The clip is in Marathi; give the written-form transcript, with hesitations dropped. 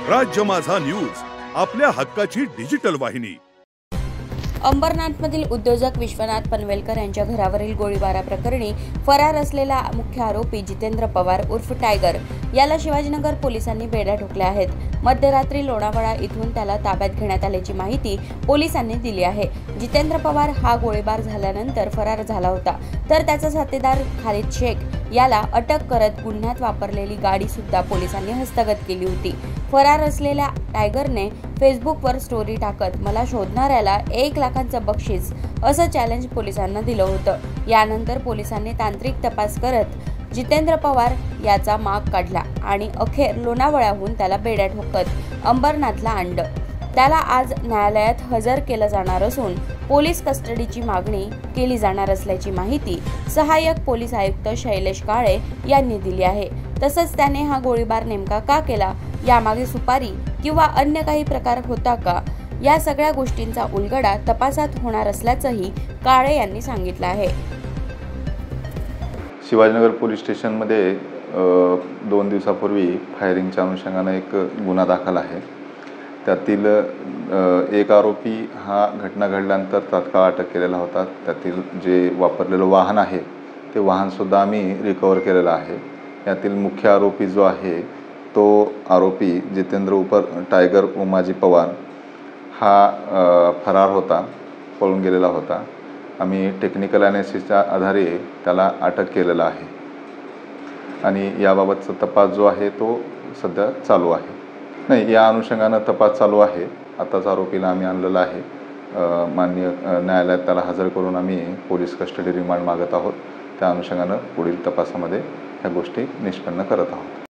राज्य माझा न्यूज, आपल्या हक्काची डिजिटल वाहिनी। अंबरनाथमधील उद्योजक विश्वनाथ पनवेलकर यांच्या घरावरील गोळीबाराप्रकरणी फरार असलेला मुख्य आरोपी जितेंद्र पवार उर्फ टायगर याला शिवाजीनगर पोलिसांनी बेड्या ठोकल्या आहेत। मध्यरात्री लोणावळा इथून त्याला ताब्यात घेण्यात आल्याची माहिती पोलिसांनी दिली आहे। जितेंद्र पवार हा गोळीबार झाल्यानंतर फरार झाला होता, तर त्याचा साथीदार खालिद शेख याला अटक करत गुन्ह्यात वापरलेली गाडी सुद्धा पोलिसांनी हस्तगत केली होती। फरार असलेल्या टायगरने फेसबुकवर स्टोरी टाकत मला शोधणाऱ्याला 1 लाखांचं बक्षीस असं चॅलेंज पोलिसांना दिलं होतं। यानंतर पोलिसांनी तांत्रिक तपास करत जितेंद्र पवार याचा माग काढला आणि अखेर लोणावळ्याहून त्याला बेड्या ठोकत अंबरनाथला आणलं। त्याला आज न्यायालयात हजर केलं जाणार असून पोलीस कस्टडीची मागणी केली जाणार असल्याची माहिती सहाय्यक पोलीस आयुक्त शैलेश काळे यांनी दिली आहे। तसंच त्याने हा गोळीबार नेमका का केला, यामागे सुपारी किंवा अन्य काही प्रकार होता का, या सगळ्या गोष्टींचा उलगडा तपासात होणार असल्याचंही काळे यांनी सांगितलं आहे। शिवाजीनगर पोलीस स्टेशनमध्ये 2 दिवसापूर्वी फायरिंगच्या अनुषंगाने एक गुन्हा दाखल आहे। त्यातील एक आरोपी हा घटना घडल्यानंतर तात्काळ अटक केलेला होता। त्यातील जे वापरलेलं वाहन आहे ते वाहनसुद्धा आम्ही रिकवर केलेलं आहे। यातील मुख्य आरोपी जो आहे तो आरोपी जितेंद्र उपर टायगर उमाजी पवार हा फरार होता, पळून गेलेला होता। आम्ही टेक्निकल ॲनालिसिसच्या आधारे त्याला अटक केलेला आहे आणि याबाबतचा तपास जो आहे तो सध्या चालू आहे। नाही, या अनुषंगानं तपास चालू आहे। आताच आरोपीला आम्ही आणलेला आहे। माननीय न्यायालयात त्याला हजर करून आम्ही पोलीस कस्टडी रिमांड मागत आहोत। त्या अनुषंगानं पुढील तपासामध्ये ह्या गोष्टी निष्पन्न करत आहोत।